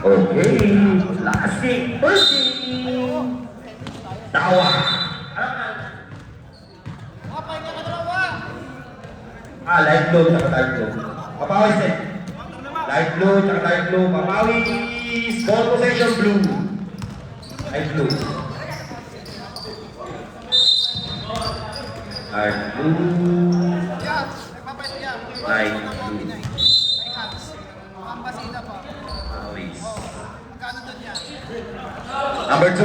Okay, last game, first game. Tawa. Light blue, tsaka dark blue. Papawis eh. Light blue, tsaka dark blue. Papawis. Ball possession blue. Light blue. Dark blue. Light blue. Papawis. Number 2.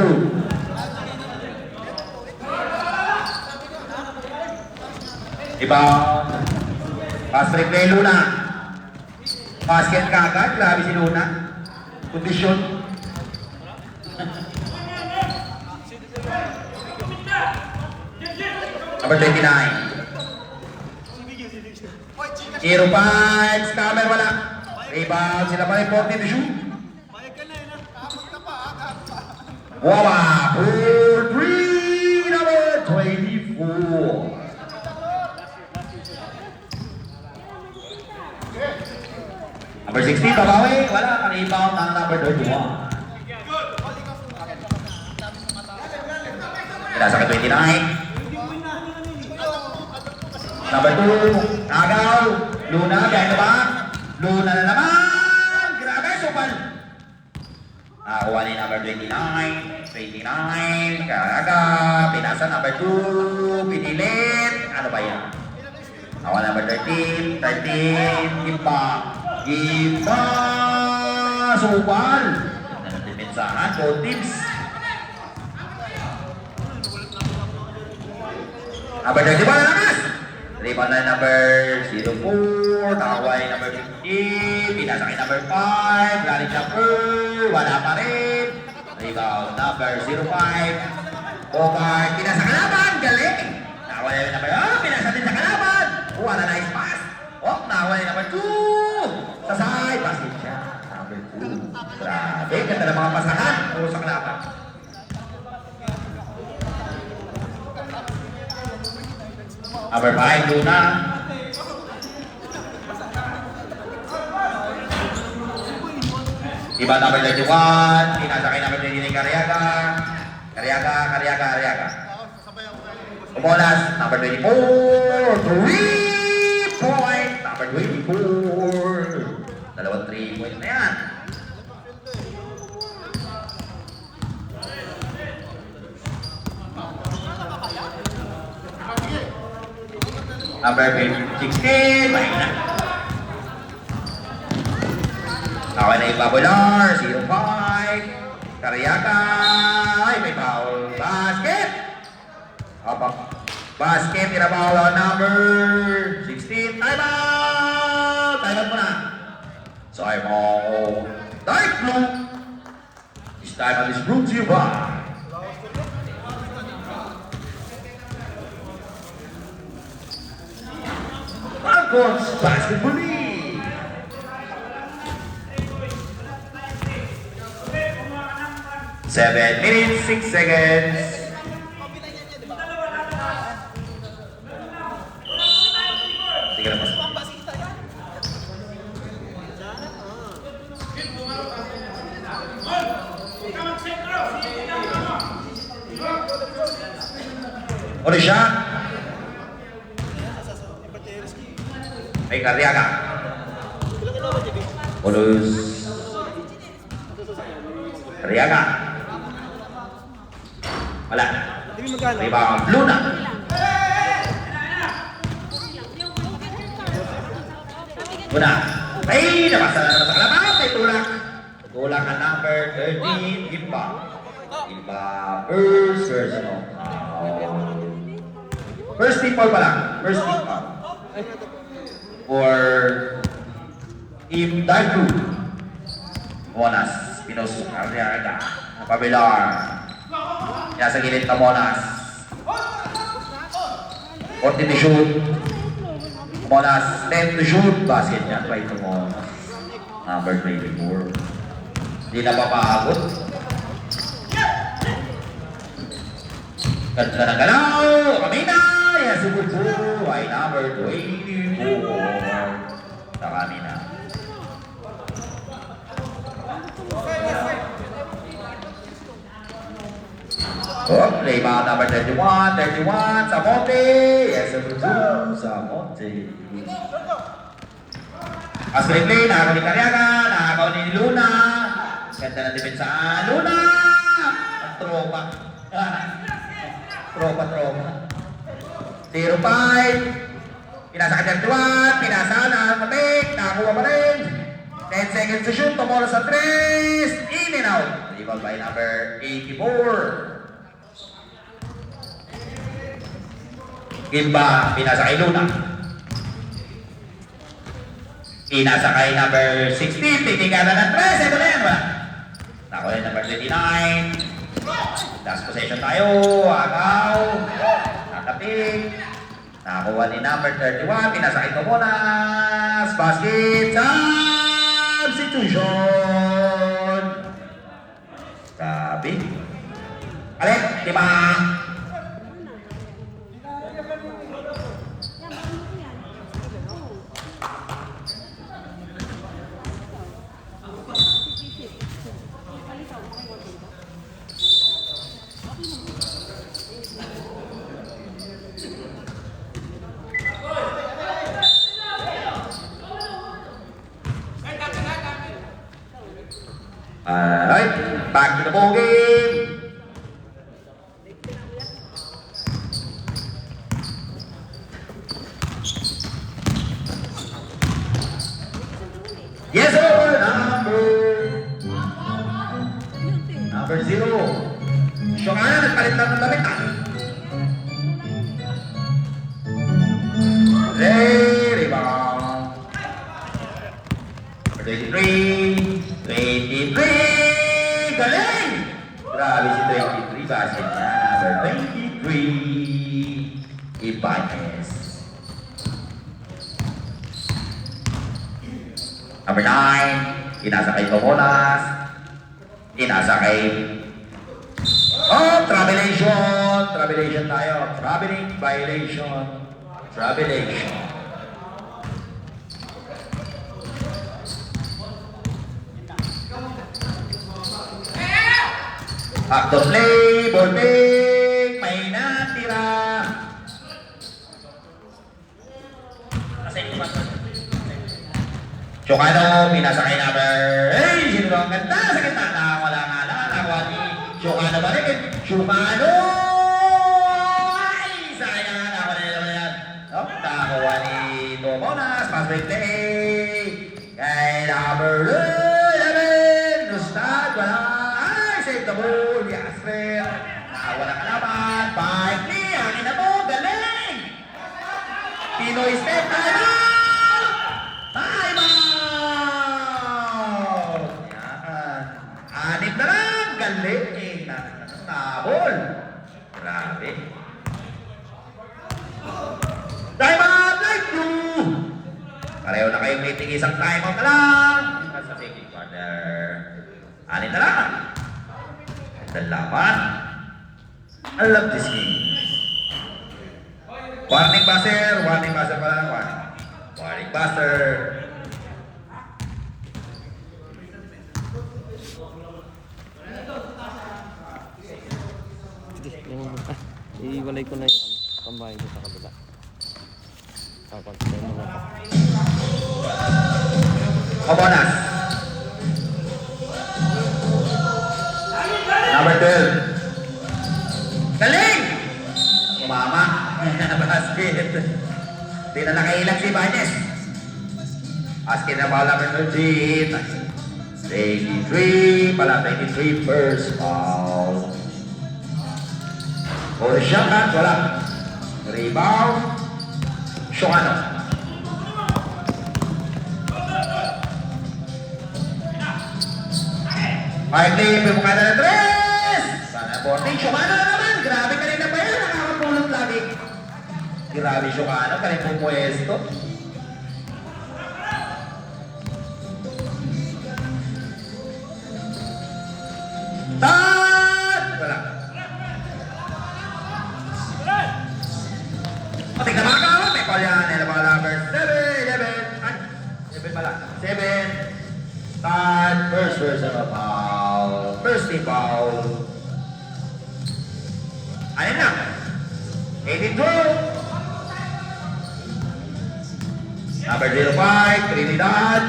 Rebound. Pass replay Luna. Basket kagad. Grabe si Luna. Condition. Number 29. Hero punch. Scammer wala. Rebound. Sila pa rin 40 to shoot. Wawa. 4-3. Number 24. Number 16, babawi. Wala. Rebound ng number 31. Nasa ka 29. Number 2, Agaw. Luna, behind the back. Luna na naman. Grabe, supal. Nakakuha ni number 29. 29. Karaga. Pinasa number 2. Pinilit. Ano ba yan? Nakakuha number 13. 13. Impact. Iba! Supal! Nanatipensahan, both teams. Number 31 na lakas! Rebound na number 04, nakaway number 50, pinasakay number 5, lalit number, wala pa rin. Rebound number 05, Bogart, pinasa kalaban, galing! Nakaway number, pinasa din sa kalaban, wala nice pass. Nakaway number 2, sa side, basket siya. Number 2, grabe, ganda ng mga pasahan, puro sa kalaban. Number 5, Luna. Iba number 31, pinasakay number 29, Cariaga. Cariaga. Umolas, number 24, 3-point. Number 24. Dalawang 3-point na yan. Number 16, mahina. Nakaway na yung Babular, 0-5. Cariaga, ay may foul. Basket! Basket, tinabaw ang number 16. Time out! Time out muna. So I'm all dark blue. This time on this brought to you by Falcons Basketball League. Seven minutes, 6 seconds. Sige na mas. Ano siya? May Cariaga. Bonus. Cariaga. Wala. Rebound. Luna. Luna. Ay, nabasa na sa kalaban. May tulak. Tulak ang number 13. Imba. First personal. First team ball pa lang. First team ball. For Team Dark Blue. Monas. Pinos. Cariaga. Pabilar. Nasa gilid na Monas. 40 to shoot. Monas 10 to shoot. Basket niya. Try to Monas. Number 24. Hindi na papaabot. Ganda ng galaw. Kamina. Yes, super two. Ay number 24. Sa Kamina. Oh, rebound number 31. 31. Samonte. Yes, super two. Samonte. Aspen play. Nakakaw ni Cariaga. Nakakaw ni Luna. Ganda ng depensa. Luna. Ang tropa. Tropa. 0-5. Pinasa ka dyan Duan. Pinasa na. Matik. Nakakuha pa rin. 10 seconds to shoot. Tumula sa 3. In and out. Rebound by number 84. Gimba. Pinasa kay Luna. Pinasa kay number 16. Titigada ng 3. Ito na yan. Wala. Nakuha yung number 29. Last possession tayo. Agaw. Nakapik. Nakakuha ni number 31. Pinasakit ko muna. Basket. Substitution. Sabi. Alek. 5. Alright, back to the ball game. Yes, sir. Number 0. Shongana, nagpalit lang ng damit. Rebound. Number 23. 23! Galing! Grabe si 23. Basket niya. Number 23. Ibanez. Number 9. Inasa kay Tomonas. Inasa kay... Oh! Travelation! Travelation tayo. Traveling violation. Travelation. Back to play, Borting, may natira. Chocano, pinasa kay number. Hey, sino ang ganda sa ganda? Wala nga lang, nakuha ni Chocano ba rin? Chocano! Ay, sayang, nakuha na naman yan. Nakuha ni Tomonas, pass break play. Kay number 11, Gustad, wala. Save the ball, Yasser. Wala ka naman. Five play, hangin na to, galing! Pinoy step, time out! Time out! Yan. Anim na lang, galing! Nabol. Grabe. Time out, like two! Pareho na kayong meeting, isang time out na lang. Sa second quarter. Anim na lang. Salamat. I love this game. Warning buzzer. Warning buzzer pa lang. Warning buzzer. Iiwalay ko na yung pambahin ko sa kabila. Papagpapay mo na ito. Obonas. Number 12. Galing! Umama. Basket. Di na nakailang si Ibanez. Basket na ball number 13. 23. Pala 23 first foul. O shot at wala. Rebound. Shongano. Finally, pumukha na ng 3! Sana boarding. Shongano na naman. Grabe kanina pa yan. Nakakapulot lagi. Grabe Shongano. Kanina pumwesto. Tat! Wala. 7 pala. 7. Start. First personal foul. First team foul. Ayan na. 82. Number 05, Trinidad.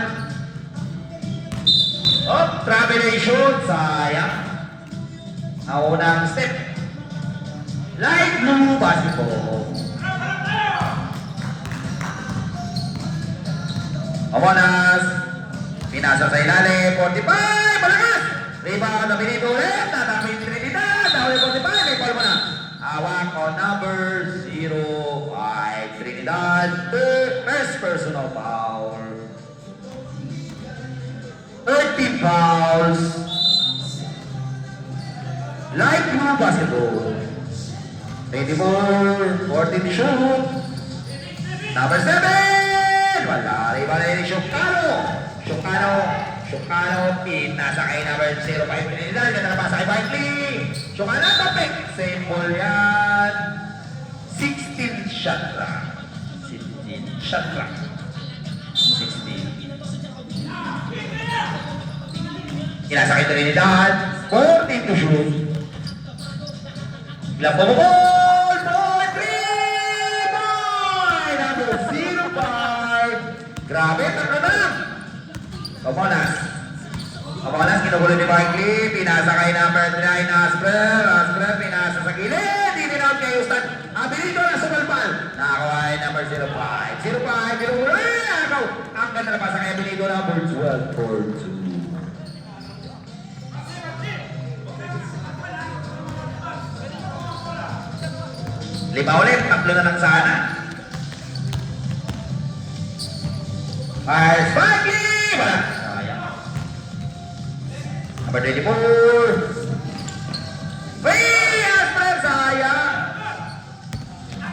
Oh, travelation. Sayang. Naunang step. Light blue basketball. Omonas. Pinasa sa ilalim. 45. Malakas. Rebound na binito ulit. Tatapin Trinidad. Dahil 45. May ball mo na. Hawak on number 05. Trinidad. First personal foul. 30 fouls. Light blue basketball. 24. 14 to shoot. Number 7. Wala. Rebound na Shokano. Shokano. Pinasa kay number 05. Trinidad. Ganda na pasa kay Barkley. Shokano topik. Same ball yan. 16 shot clock. 16 shot clock. 16. Kinasa kay Trinidad. 14 to shoot. Ilang bumubol! Boy! 3! Boy! Number 05. Grabe, tatlo na. Omonas, kinugulo ni Barkley. Pinasa kay number 9, Asper, pinasa sa gilid. Hindi out kay Houston. Abilito na sumalpal. Nakakuha ay number 05. 05, kinugulo. Ang ganda na pasa kay Abilito, number 12 for 2. Lima ulit, tatlo na lang sana. Fires Barkley! Wala. Sayang. Number 24. Asper, sayang.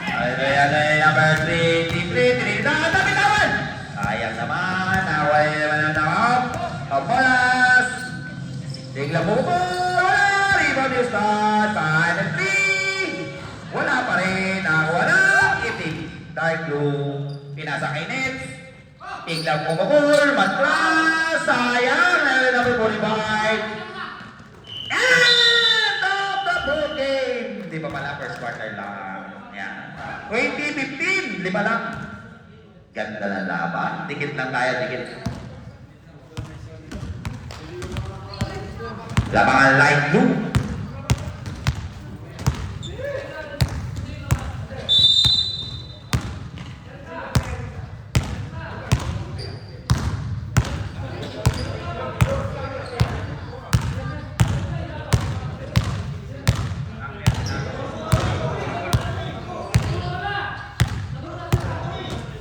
Ay, number 23. Trinidad, tapitawan. Sayang naman. Naway naman ang nakap. Kampalas. Tingla mo po. Wala. Rebound yung start. 5 and 3. Wala pa rin. Wala. Itik. Dark blue. Pinasa kay Nets. Tingla mo po. Matras. Sayang. Number 45. And of the ball game. Di ba pala first quarter lang. Yan. 2015. Lima lang. Ganda ng laban. Dikit lang tayo. Dikit. Labangan light blue.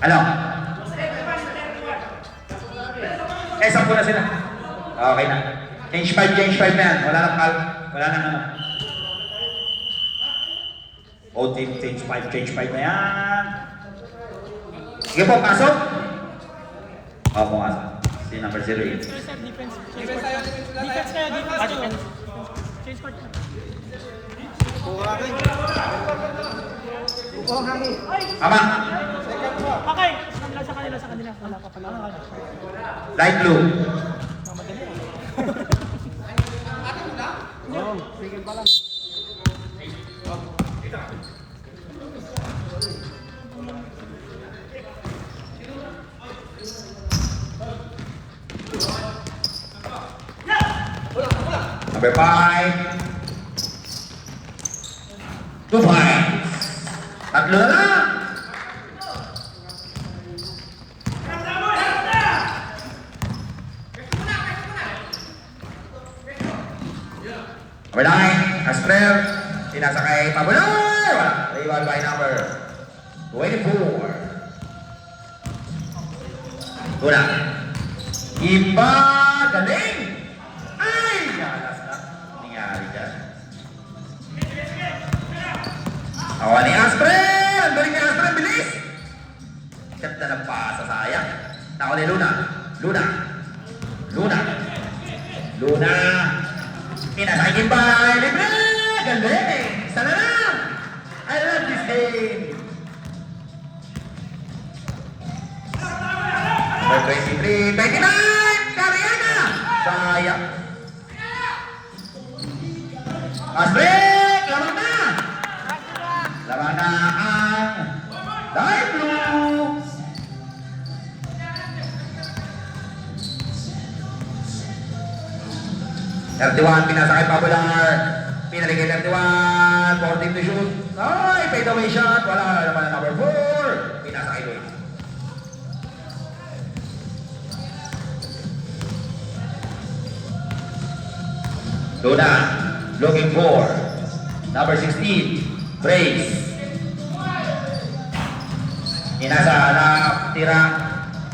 Ano? Eh, 10 na sila. Okay na. Change 5 na yan. Wala nang ano. O, team, change 5 na yan. Sige po, pasok. O, pumasok. Si number 08. Defense kayo, defense. Change court. Ama. Okay, sa kanila. Wala pa pala. Light blue. Madali. Sige pa lang. Number 5. 2 points. Tatlo na lang. Number 9, Asper. Pinasa kay Pabuloy. Wala. Rebound by number 24. Tuna. Iba. Galing. Ay! Nakas na. Nangyari dyan. Awa ni Asper. Ang galing ni Asper. Bilis. Ganda ng pasa. Sayang. Tao ni Luna. Luna. Pinasagin ba? Libre! Galing! Sana lang! I love this game! Number 23, 29! Cariaga! Sayang. Fast break! Lamang na! Lamang na ang Light Blue! Pinasakay Popular. Pinaligay 31. 14 to shoot. Ay, fade away shot. Wala naman ang number 4. Pinasakay Luis. Luna, looking for number 16, Brace. Inasa na tira.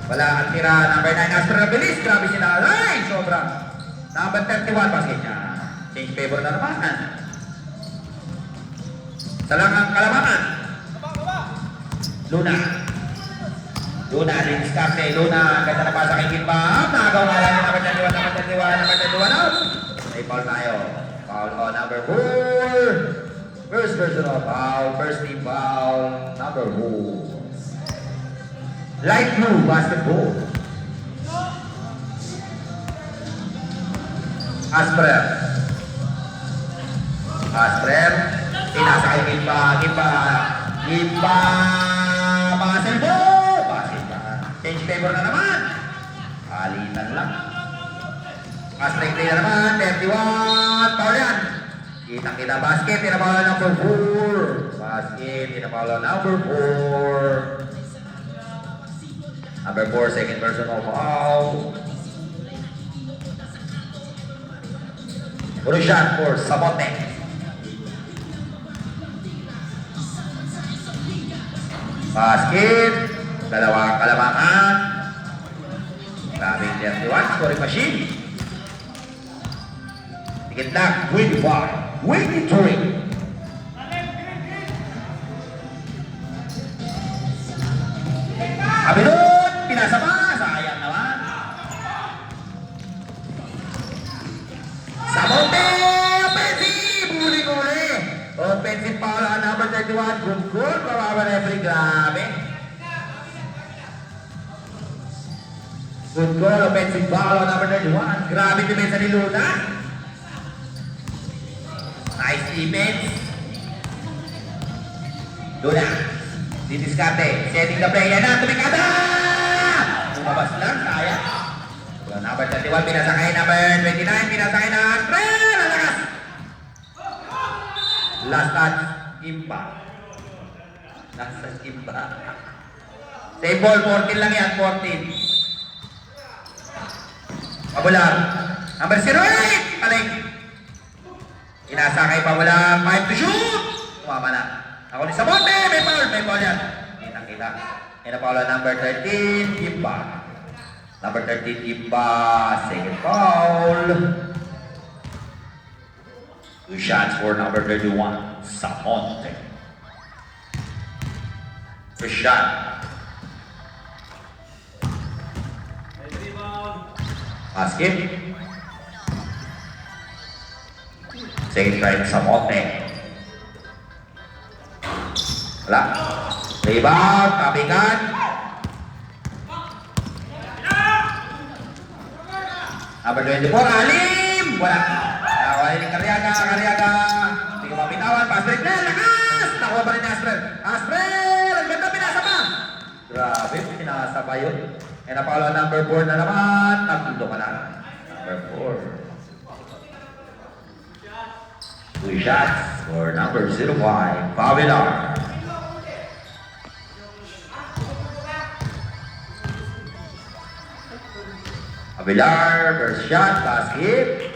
Wala ang tira. Number 9, Astro na bilis. Grabe sila. Ay, sobrang. Number 31, basket niya. Change favor na naman. Salangang Kalamangan. Luna. Luna, diskarte. Luna, ganda na pasa kay Kimba. Nagaw nga lang yung number 31, number 31, number 31 out. May foul tayo. Foul on number 4. First personal foul. First team foul. Number 4. Light blue basketball. Asper. Asper. Pinasakay Kimba. Kimba. Basel po. Basel pa. Change favor na naman. Alitan lang. Asper na naman. 31. Foul yan. Kitang-kita basket. Tinapawala number 4. Basket. Tinapawala number 4. Number 4, second personal foul. Puro shot for Sabote. Basket. Dalawang Kalamangan. Grabing 31, scoring machine. Tikit lang, 25, 23. Sabi doon, pinasa pa, sayang naman. Sabote, offensive, huli-huli. Offensive foul on number 31, good goal, kawawa referee, grabe. Good goal, offensive foul on number 31, grabe defense ni Luna. Nice defense. Luna. Didiskarte, setting the play, yan na, tumikada! Lumabas lang, kaya. Number 31, pinasakay, number 29, pinasakay na, Trell, alakas! Last touch, Kimba. Last touch, Kimba. Same ball, 14 lang yan, 14. Pabular. Number 08, paling. Pinasakay Pabular, 5 to shoot! Tumama na. Ako ni Sabote, may foul yan. Kita-kita. Yan ang foul number 13, Kimba. Number 13, Kimba, second foul. 2 shots for number 31, Samonte. First shot. Basket. Second try, Samonte. Wala. Rebound, tabikan. Number 24, Alim. Wala. Nawala ni Cariaga. Hindi ko mapitawan. Pass break na. Lakas! Nakuha pa rin ni Asprel. Asprel! Ang ganda, pinasa pa. Grabe, pinasa pa yun. And napalo number 4 na naman. Nagtundo ka na. Number 4. 2 shots for number 05, Pavilar. Pavilar, first shot, basket.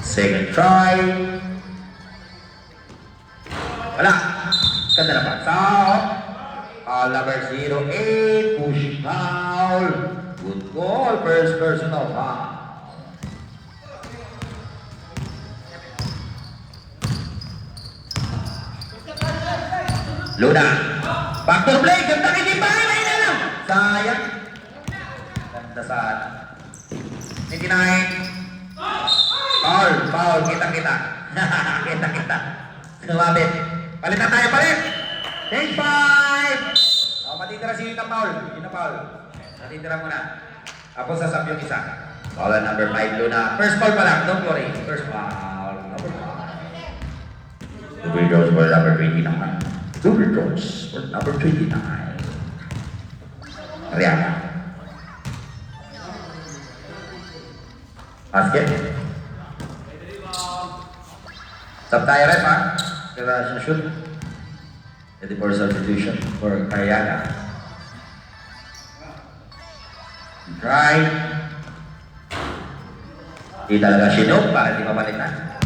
Second try. Wala. Ganda na pa. Foul. Foul number 08, push foul. Good goal, first personal foul. Luna. Backdoor play, ganda kay Kimba, may na lang. Sayang. Ganda saan. 29. Foul, kita. Kita. Lumabit. Palitan tayo, palit! Take 5! O, matitira si Yuna Paul. Yuna Paul. Matitira muna. Tapos sasab yung isa. Ball on number 5, Luna. First ball pa lang, don't worry. First ball. Number 5. Two free throws for number 29. Two free throws for number 29. Ariana. Basket. Sab tayo rin, ha? Kaya siya shoot. Ready for substitution for Ariana. Try. Di talaga sinok para di mapalitan.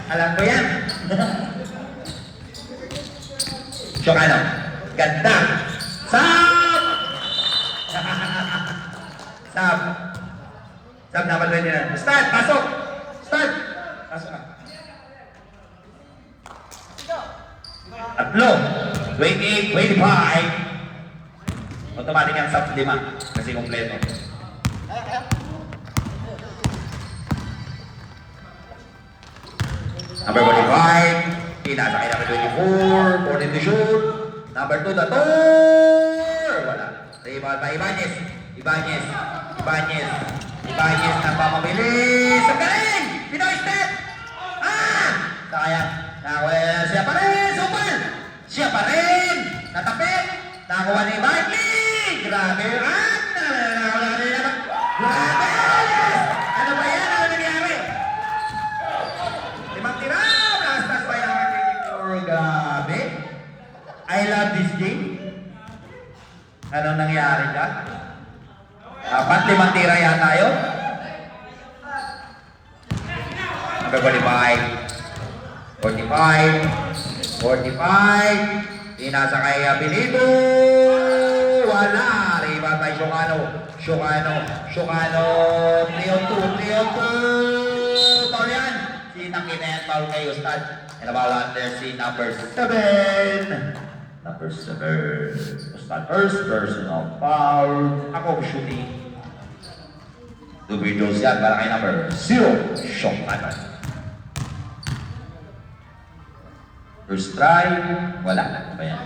Alam ko yan. Chocano. Ganda. Sab! Sab. Sab, dapat pwede na. Start! Pasok! Start! Pasok na. Tatlo. 28, 25. Automatic ang sub 5. Kasi kompleto. Number 45, pinasakay number 24, 14 to shoot. Number 2, the tour! Wala. Rebound pa Ibanez. Ibanez. Ibanez. Ibanez na pamabilis. Ang galing! Pinoy step! Ah! Sayang. Nakakuha siya pa rin. Super! Siya pa rin. Natapit. Nakakuha ni Barkley. Grabe. Nakakuha ni naman. Grabe! Ano ba yan? Ano nangyari? Limang tira. Last by number 24. Grabe. I love this game. Anong nangyari dyan? Dapat limang tira yata yun. Number 45. 45. 45. Inasa kay Benito. Wala. Rebound by Chocano. Chocano. Chocano. 3-2. 3-2. Foul yan. Sinang kinayan foul kay Ustad. And the ball under si number 7. Number 7. Ustad first personal foul. Ako shooting. Two free throws yan para kay number 0. Chocano. First try, wala. Ano ba yan?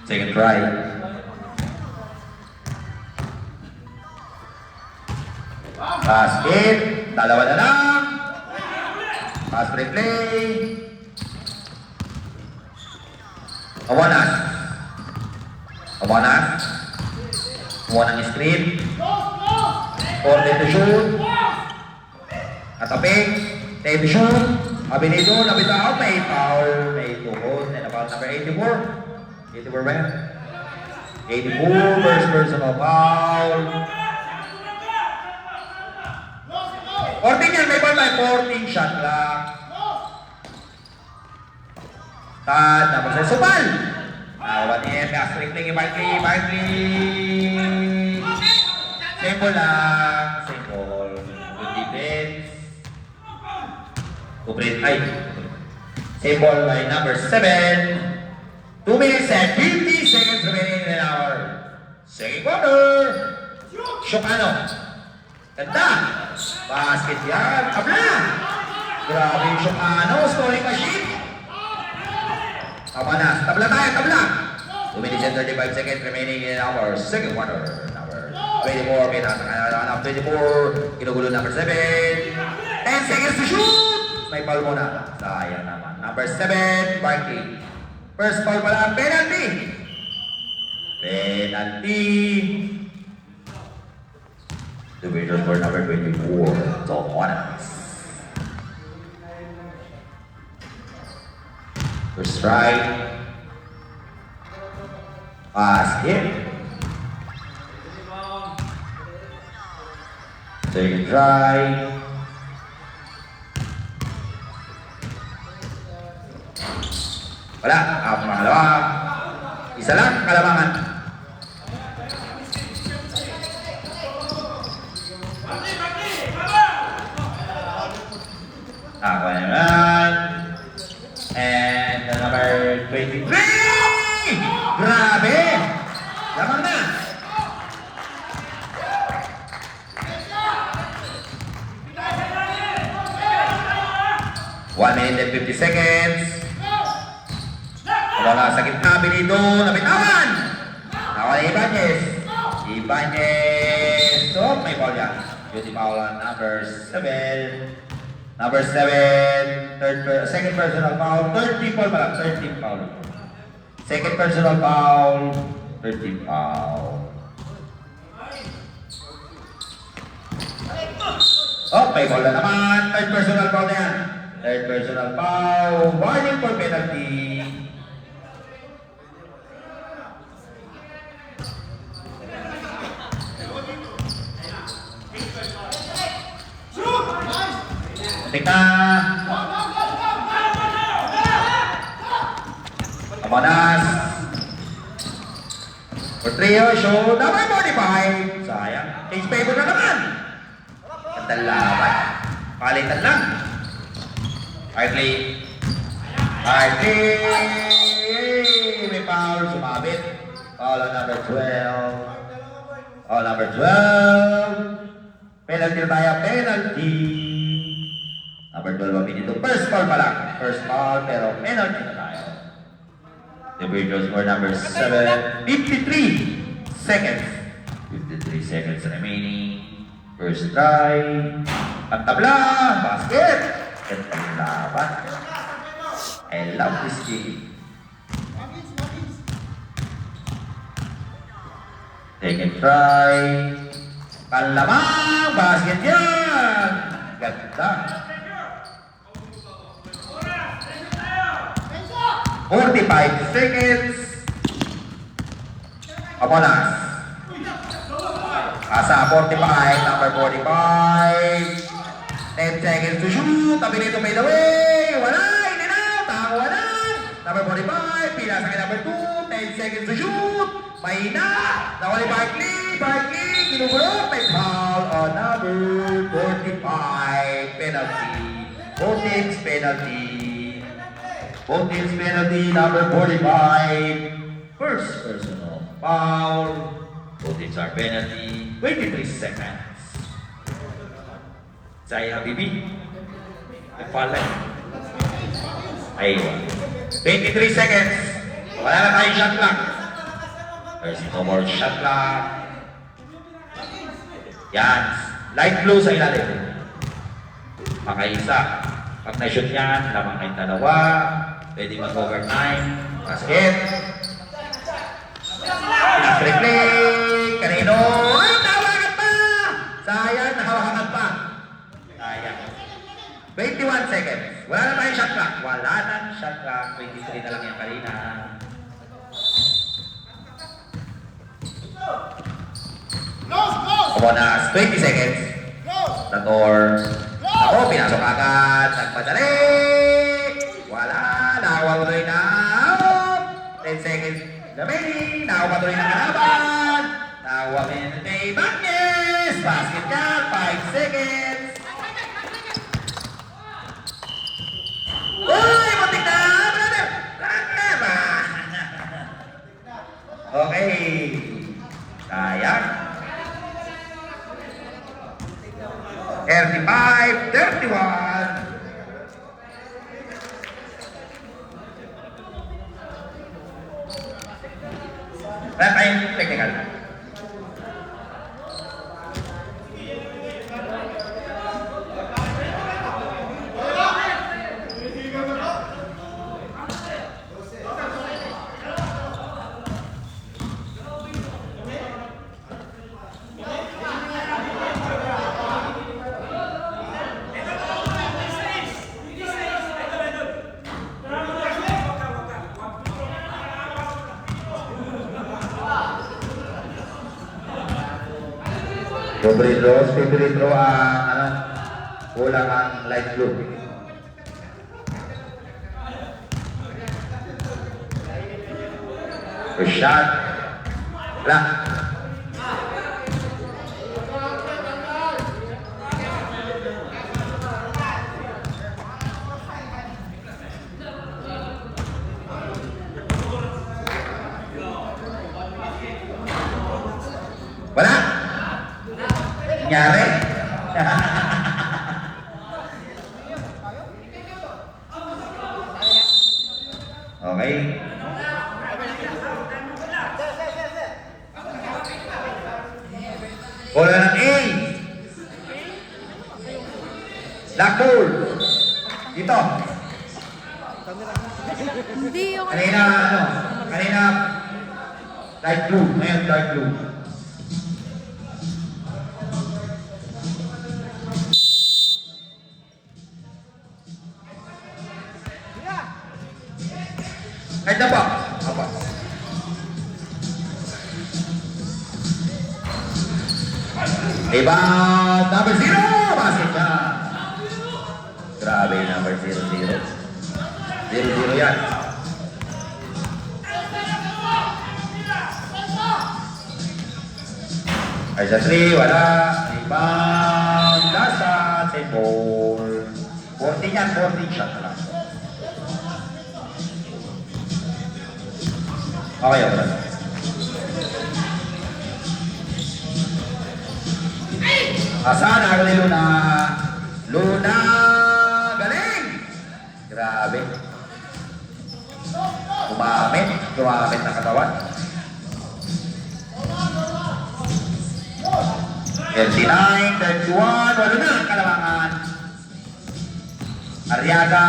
Second try. Basket. Dalawa na lang. Pass replay. Awanas. Awanas. Awanan ng screen. 40 to shoot. Ataping. 10 to shoot. Abinido, nabitaw, may foul, may tuhod, and about number 84. 84 ba yan? 84, first personal foul. 14 yan, may ball by 14 shot clock. Tad, number 6, Subal! Nakawan niya, gastrik lang yung Barkley. Simple lang, simple. Good defense. Uprint ay. Symbol by number 7. 2 minutes and 50 seconds remaining in an hour. Second quarter. Chocano. Ganda. Basket yan. Abla. Grabe yung Chocano. Scoring machine. Tama na. Tabla tayo. Tabla. 2 minutes and 35 seconds remaining in an hour. Second quarter. Number 24. Pinasa 24. Ginugulo number 7. 10 seconds to shoot. May foul muna. Sayang naman. Number 7, Barkley. First foul pala. Penalty! Penalty! The winner for number 24, Tohonas. First try. Basket. Second try. Wala, pangalawa. Isa lang, kalamangan. Ako naman. And the number 23. Grabe! Lamang na. 1 minute and 50 seconds. Wala sa gitna, Benito, nabitawan! Nawala Ibanez. Ibanez. Oh, may foul yan. Beauty foul on number 7. Number 7, second personal foul, 13 foul pala, 13 foul. Second personal foul, 13 foul. Oh, may foul na naman, third personal foul na yan. Third personal foul, warning for penalty. Tika. Amanas. Portrio, show. Dapat 45. Sayang. Change favor na naman. Gandang laban. Palitan lang. Hartley. Hartley. May foul. Sumabit. Foul on number 12. Foul number 12. Penalty na tayo. Penalty. Number 12 ang Benito. First foul pa lang. First foul pero penalty na tayo. The Virgil score number 7. 53 seconds. 53 seconds remaining. First try. Pantabla. Basket. Gandang laban. I love this game. Second try. Panlamang. Basket yan. Ganda. 45 seconds. Amonas. Asa 45, number 45. 10 seconds to shoot. Tabi nito made away. Wala, in and out. Ako wala. Number 45, pila sa number 2. 10 seconds to shoot. Mahina. Nawali Barkley. Barkley, kinugulog. May foul on number 45. Penalty. 46 penalty. Both penalty number 45. First personal foul. Both teams are penalty. 23 seconds. Saya Habibi. Nagpalay. Ayun. 23 seconds. Wala na tayong shot clock. There's no more shot clock. Yan. Light blue sa ilalim. Makaisa. Pag na-shoot yan, lamang kayong dalawa. Pwede mag-overtime. Basket. Pinag-replay. Kanino? Ay, nahawakan pa! Sayang, nahawakan pa. Sayang. 21 seconds. Wala na tayong shot clock. Wala na shot clock. 23 na lang yan kanina. Amonas, 20 seconds. Tator. Ako, pinasok agad. Nagpadali. Wala. Nakuha ko tuloy na out. 10 seconds remaining. Nakuha pa tuloy na kalaban. Nakuha kay Bagnes. Basket ka. 5 seconds. Uy! Matik na! Brother! Brother! Okay. Sayang. 35, 31. Wala tayong technical. Favorite draw ang kulang ang light blue. First shot. Wala. Wala. Nangyari. Okay. Bola ng A. Black ball. Dito. Hindi yung Kanina, ano? Kanina, light blue. Ngayon, dark blue. Kahit na po. Apa. Rebound number 0. Basket na. Grabe, number 0-0. 0-0 yan. Ay sa 3, wala. Rebound. Nasa. Same ball. 14 yan, 14 shot na lang. Okay, okay. Asan ako ni Luna? Luna! Galing! Grabe. Gumamit na katawan. 39, 31, walo na ang kalamangan. Arriaga,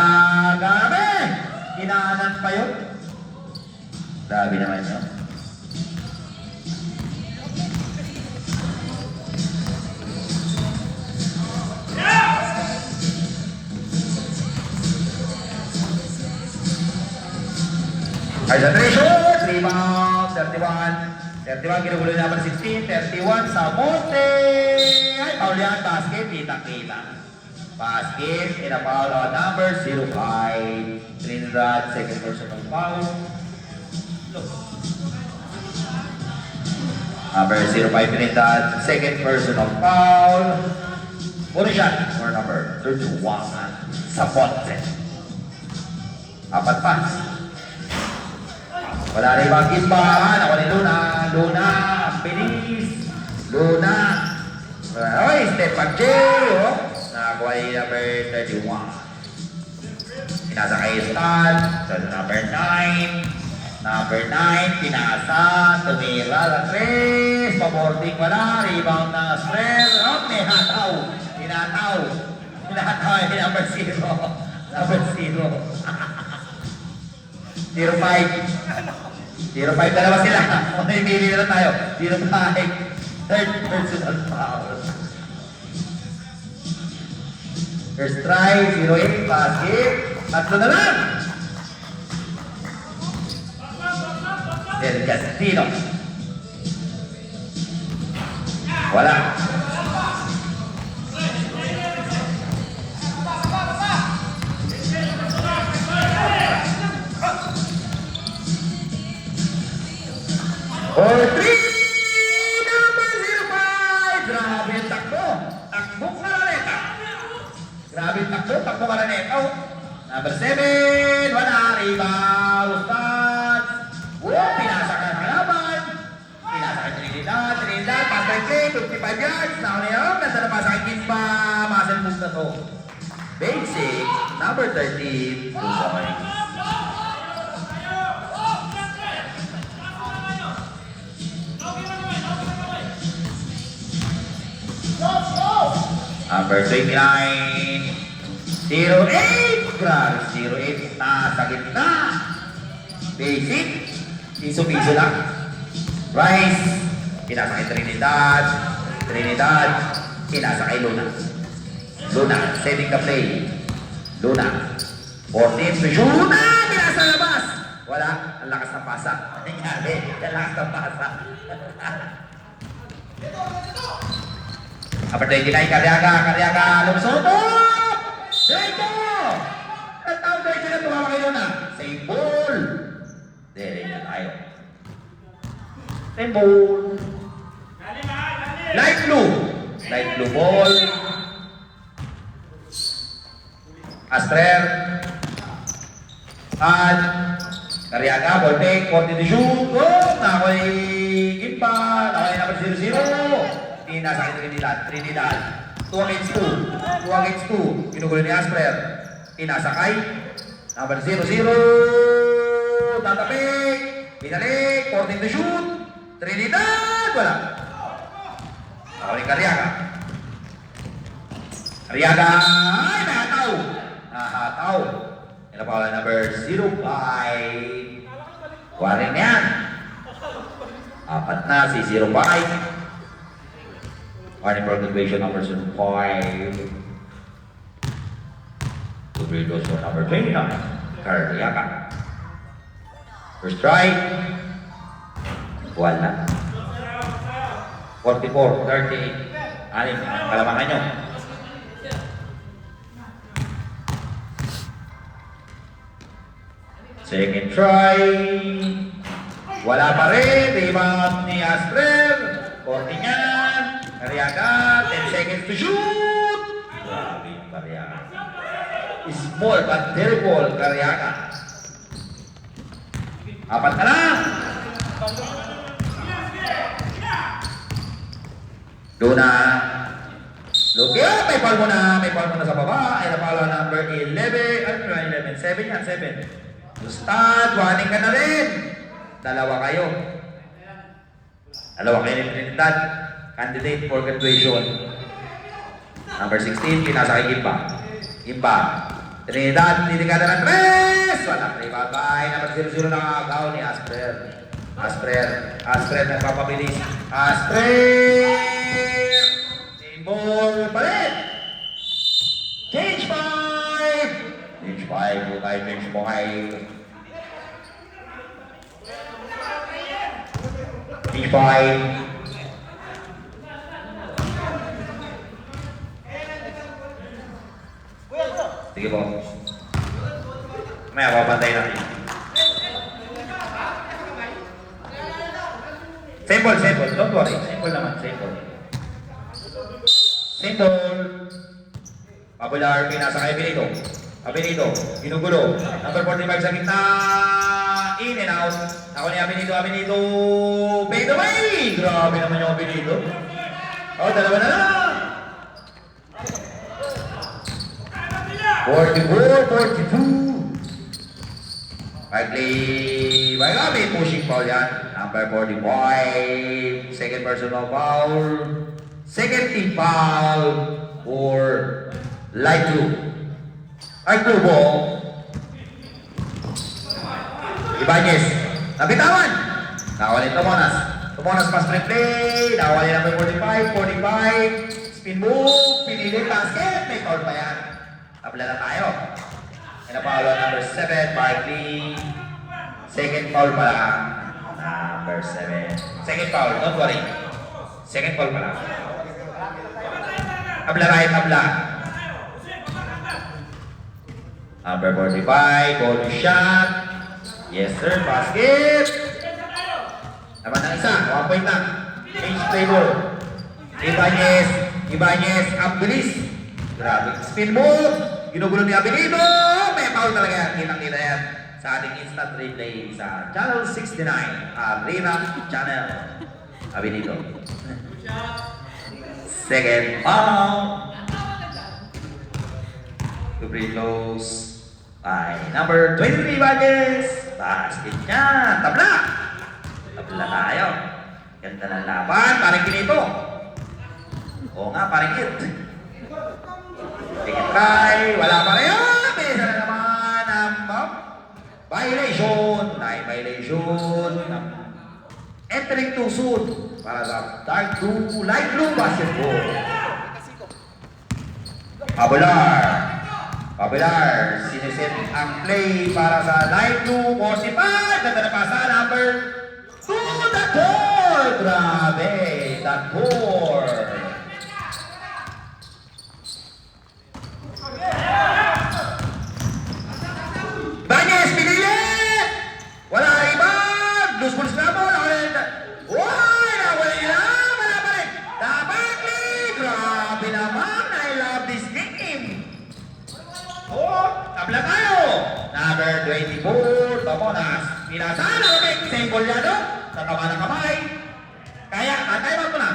grabe! Hinaanan pa yun. Grabe naman yun. Ay sa 3 shoot, rebound, 31, ginugulo na naman 16, 31 sa bote. Ay, foul yan, basket, kita-kita. Basket, in a foul on number 05. Trinidad, second personal foul. Number 05 Trinidad, second personal foul. Bonus shot for number 31 sa bote. Apat pa. Wala rin bang isbahan. Ako ni Luna. Luna. Bilis. Luna. Oy, step back J. Oh. Nakakuha yung number 31. Pinasa kay Stan. Sa number 9. Number 9. Pinasa. Tumira. La 3. Paborting wala. Rebound na Srel. Oh, may hataw. Pinataw. Pinataw yung number 0. Number 0. 0-5. 0-5 dalawa sila. Kung naimili na lang tayo. 0-5. Third personal foul. First try. 0-8. Basket. Tatlo na lang. Del Castino. Wala. Or 3, number 05. Grabe ang takbo. Takbong Karaneta. Grabe ang takbo Karaneta. Number 7, wala. Rebound. Stats. Pinasa ka ng halaban. Pinasa ka Trinidad. Pastor K, 55 yards. Now na yun. Nasa na pasa kay Kimba. Muscle move na to. Basic, number 13. 2 points. Number 29, 08. Grabe, 08 na sa gitna. Basic, piso-piso lang. Rice, pinasa kay Trinidad. Pinasa kay Luna. Setting the play. Luna, 14, Luna, pinasa labas. Wala, ang lakas ng pasa. Nangyari, ang lakas ng pasa. Number 29, Karyaga, Lumsoto! Dito! At ang 29 na tumama kayo na. Same ball! Dere na tayo. Same ball. Light blue ball. Astrer. At Karyaga, ball take, 40 to shoot. Oh! Nakoy Gimpa. Nakoy number 0-0. Nasa kay Trinidad. 2 against 2. Ginugulo ni Asper. Pinasa kay number 0-0. tatapik, binalik, 14 to shoot, Trinidad, wala. Nakawin Cariaga. Cariaga, ay, nahataw. Nahataw. Pinapawala number 05. Waring na yan. Apat na si 05. Warning for graduation number 05. To bring those for number 29. Cariaga. First try. Wala. 44, 38. Anim, kalamangan nyo. Second try. Wala pa rin. Rebound ni Asper. 40 niyan. Cariaga. 10 seconds to shoot. Grabe yung Cariaga. Small but terrible Cariaga. Apat na lang. Luna. Lukia. May foul mo na. May foul mo na sa baba. Ay napala number 11. Ano na 11? 7 yan. 7. Ustad, warning ka na rin. Dalawa kayo ni Trinidad. Candidate for graduation. Number 16, pinasa kay Gimba. Gimba. Trinidad, hindi ka na ng 3. Walang rebound by. Number 0-0 nakakagaw ni Asper. Asper nagpapabilis. Asper! Team ball pa rin. Change 5. Change 5 po tayo, change 5. Change 5. Sige po. May papantay natin. Simple. Don't worry. Simple naman. Simple. Popular, pinasa kay Abenido, ginugulo. Number 45 sa gitna. In and out. Ako ni Abenido. Fade away. Grabe naman yung Abenido. Oh, dalawa na lang. 44-42. By Gabi, pushing foul yan. Number 45. Second personal foul. Second team foul for light blue. Light blue ball. Ibanez. Nabitawan. Nakawalin Tomonas pass play. Nakawalin number 45. Spin move. Pinili basket. May foul pa yan. Tabla na tayo. Pinapaulo number 7. Barkley. Second foul pa lang. Number 7. Second foul. Don't worry. Second foul pa lang. Tabla right, tabla. Number 45. Goal shot. Yes sir. Basket. Naman ang isa. 1 point lang. Change flavor. Ibanez. Abdulis. Grabe. Spin move. Ginugulo ni Abenido. May foul talaga yan. Kitang-kita yan sa ating instant replay sa Channel 69. Arena Channel. Abenido. Second foul. To free throws by number 23 Ibanez. Basket niya. Tabla tayo. Ganda ng laban. Parang kinito. Oo nga, parang hit. Second try. Wala pa rin. Bisa na naman ang violation. Violation. Entering too soon para sa dark blue, light blue basketball. Popular. Siniset ang play para sa light blue 45. Ganda na pasa. Number 2. That 4. Grabe. That 4. Banyes, pinili! Wala rebound! Loose ball scramble! Wala pa rin! Dabagli! Grabe naman! I love this game! Tabla tayo! Number 24, Tomonas. Pinasa na ulit! Same ball yan, no? Sa tama ng kamay. Kaya, time out ko na.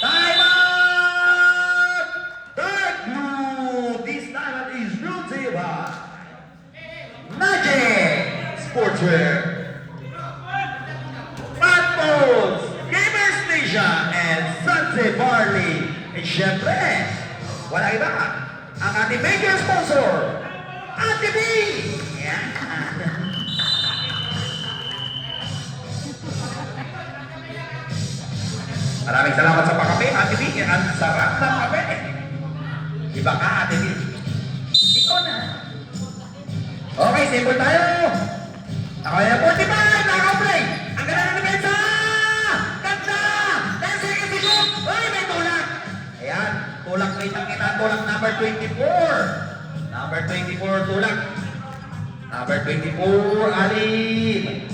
Time out! Dark blue! This time it is blue table. Magic Sports Sportswear, Matmos, Gamer Station, and Sunset Barley. At syempre, wala iba, ang ating major sponsor, Ate B! Yan. Maraming salamat sa pakape, Ate B. Ang sarap ng kape. Iba ka, Ate B. Ikaw na. Okay, simple tayo. Ako na 45, naka-play. Ang ganda ng depensa. Ganda. 10 seconds to shoot. Uy, may tulak. Ayan, tulak kita, tulak number 24. Number 24, tulak. Number 24, Alim.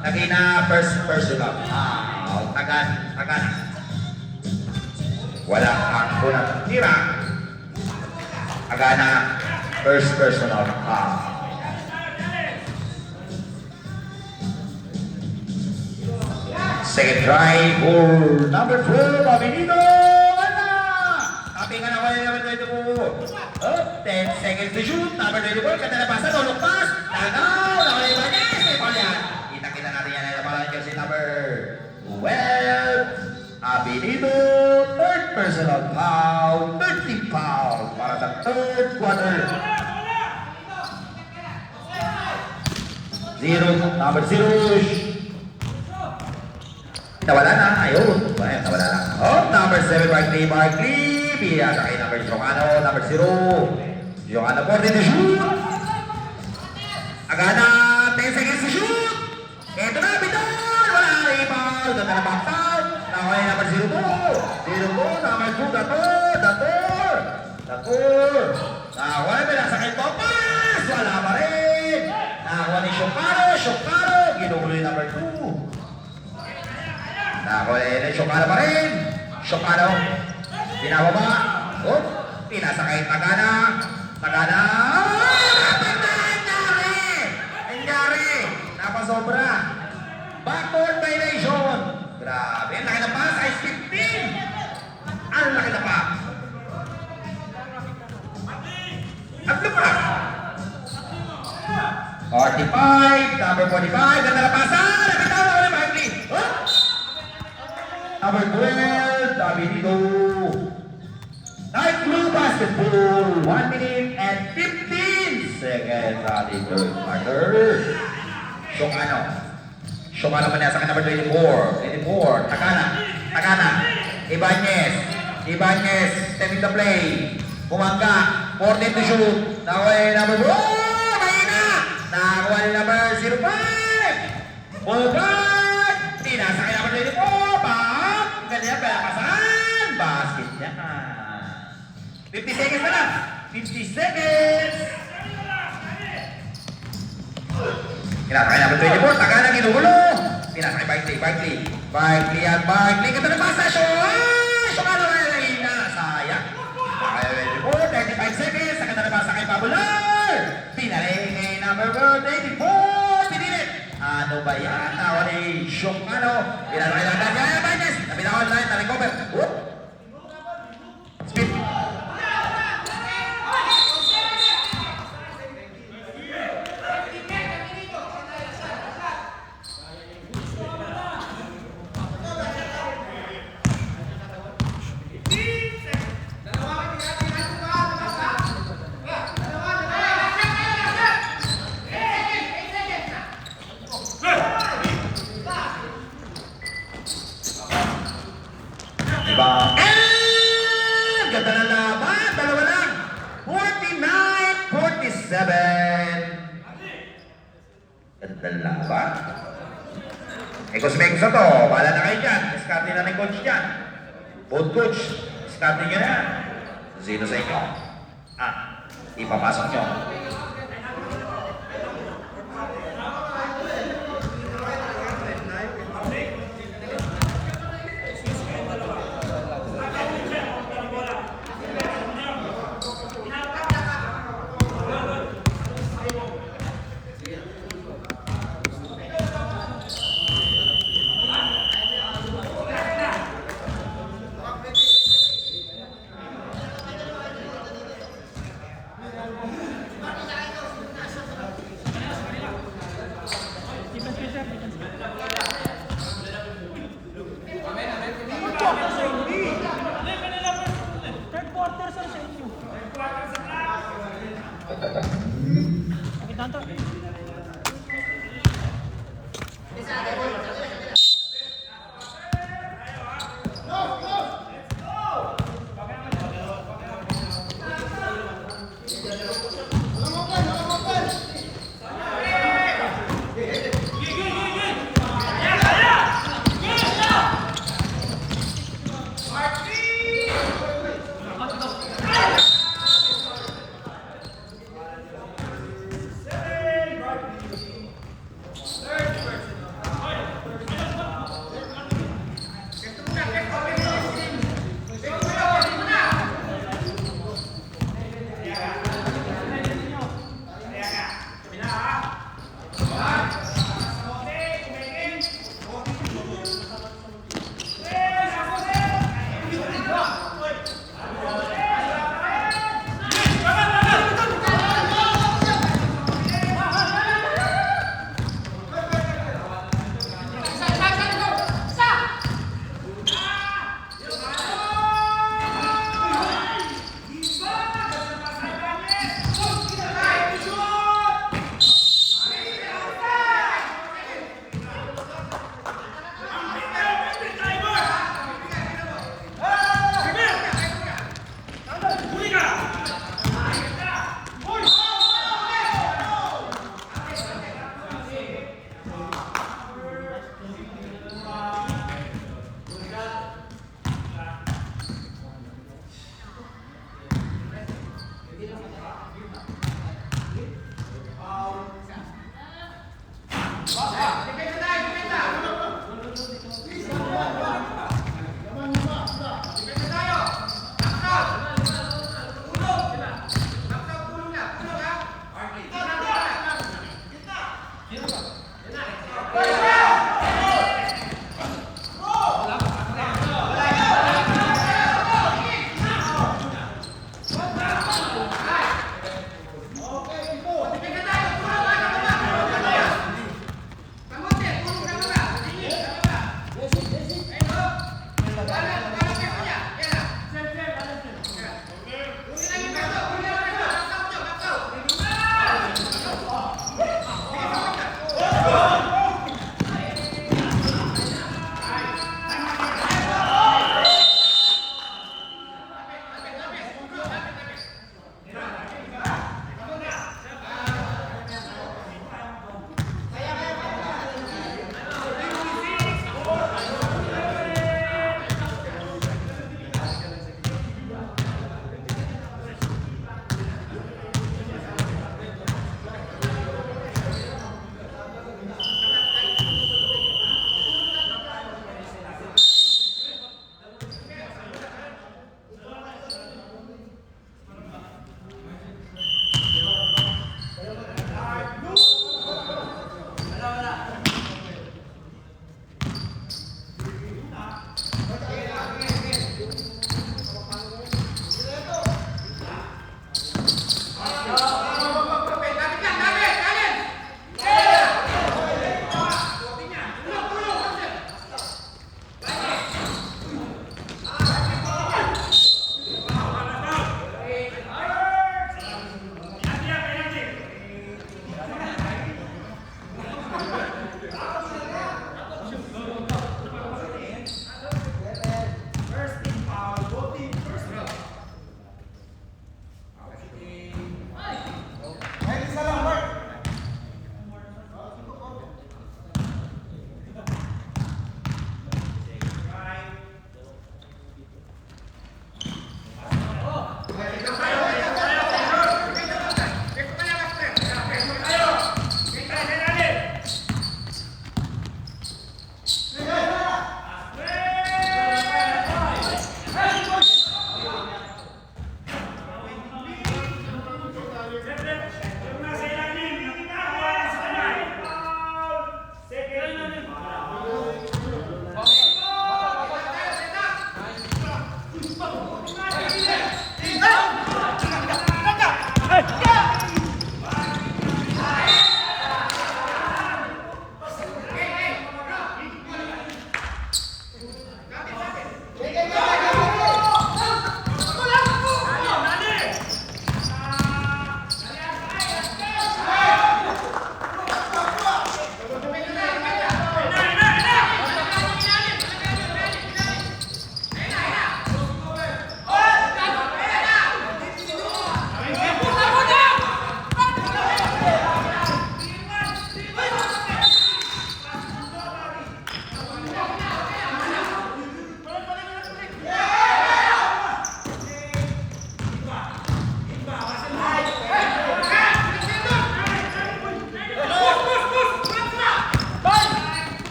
Lagi na first personal. Tagan. Wala ang unang tira. Agana, first personal. Second try for number 4, Abinito. Wala! Tapping ka na kayo, number 24. 10 seconds to shoot. Number 24, ganda na pasa, tulog pass. Tagaw, nakalimutan niya. May pala yan. Kita natin yan. Napalan niyo si number 12. Abinito, third personal foul, 30 foul para sa third quarter. Number 0. Nawala na, ayun. Nawala na. Number 7, Barkley. Biya sa kay number Jocano, number 0. Jocano, 40 to shoot. Agana, 10 seconds to shoot. Ito na, Bidon. Wala na rebound. Ganda na backdown. Nakaway number 02. 02, number 2, Dator. Nakaway, pinasakit mo. Pass! Wala pa rin. Nakakuha ni Shokaro. Ginuguloy number 2. Nakakuha ni Shokaro pa rin. Shokaro. Pinababa. Pinasakay Tagana. Nangyari. Napasobra. Backboard violation. Grabe. Ang laki na pa. Size 15. Ang laki na pa. At lupa. 45. Number 45. Ganda na pasa. Nakita mo na Barkley. Number 12. Abinito. Light blue basketball. 1 minute and 15 seconds. Ating third quarter. Shokano pa niya sa number 24. Tagana. Ibanez. Stepping the play. Bumangga. 14 to shoot. Nakaway number 4. Mahina. Nakakuha ni number 05. Bogart. Pinasakay number 24. Bang. Ganyan palapasan. Basket niya. 50 seconds na lang. 50 seconds. Kinasakay number 24. Tagana ginugulo. Pinasakay Barkley. Ganda na pasa. Shokano na na. Sayang. 35 seconds. Ganda na pasa kay Pabular. Pinalay kay number 24. Pinilit. Ano ba yan? Nawa ni Shokano. Pinasakay lang na. Kaya Banez. Nabitawan na. Nalikover. Speed. Ganda na laban. Dalawa lang. 49-47. Ganda na laban. Ekos-mekos na to. Bahala na kayo dyan. Diskarte na ng coach dyan. Both coach. Diskarte nyo na. Sino sa inyo? Ipapasok nyo. Pakita to.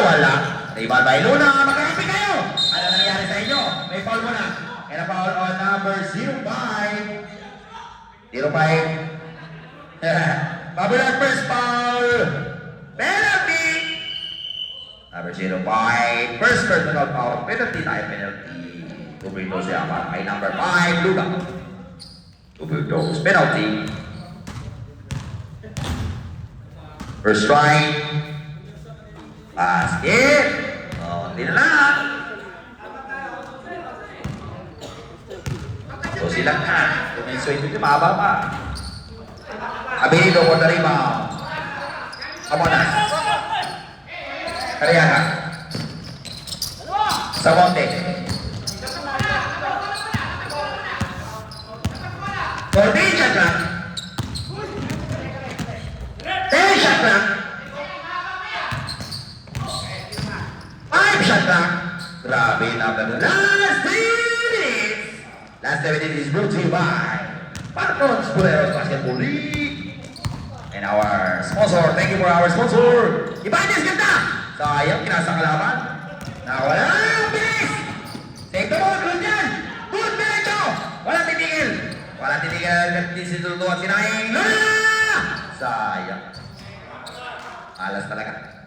Wala. Rebound by Luna. Mag-happy kayo. Ano nangyari sa inyo? May foul muna. And a foul on number 05. 05. Babulat first foul. Penalty. Number 05. First personal foul. Penalty tayo. Penalty. Tubrito siya kay number 5. Luna. Tubrito. Penalty. First strike. Basket. Oh, hindi na lang. So sila na. Tuminso ito yung mahaba pa. Abilido for the rebound. Amonas. Kariaga. Samonte. Corbin shot lang. 10 shot lang. 5 shot lang. Grabe na ba? Last 10 minutes. Last 7 minutes is brought to you by Patrons Puleros Basketball League. And our sponsor, thank you for our sponsor. Ibanez ganda! Sayang, kinasa kalaban. Nawala! Bilis! Sektor mo, good yan! Good diretso! Walang titigil! Walang titigil! Nagtitutuan sinaing. Lula! Sayang. Alas talaga.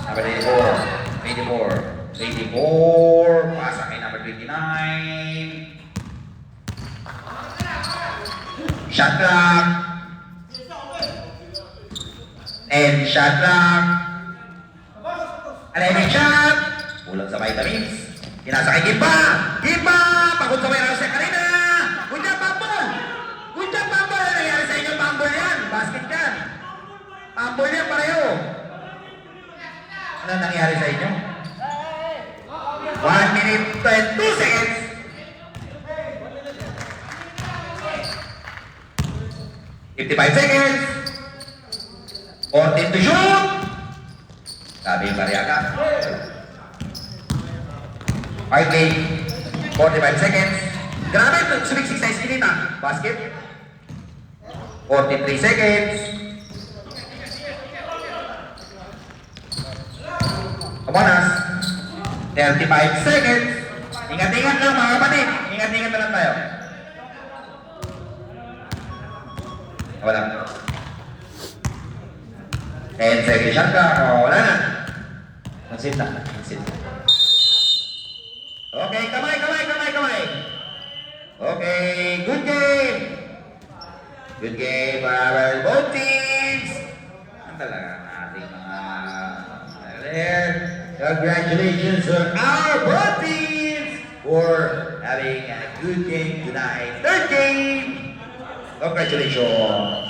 Number 84. 84. Pasa kay number 29. Shot clock. And shot clock. 11 shot. Kulang sa vitamins. Kinasa kay Gimba. Gimba! Pagod sa may rasa kanina. Good job, Bambol. Good job, Bambol. Ano nangyari sa inyo, Bambol yan? Basket yan. Bambol yan pareho. Ano nangyari sa inyo? 1 minute and 2 seconds. 55 seconds. 14 to shoot. Sabi yung Mariaga. Hardly. 45 seconds. Grabe, sumiksik sa iskinita. Basket. 43 seconds. Kamonas. 35 seconds. Ingat-ingat lang mga kapatid. Ingat-ingat na lang tayo. Wala. 10 seconds shot ka. O, wala na. Pansit na. Pansit. Okay, kamay. Okay, good game. Good game para both teams. Ang talaga ang ating mga there. Congratulations to our both teams for having a good game tonight. Third game. Congratulations.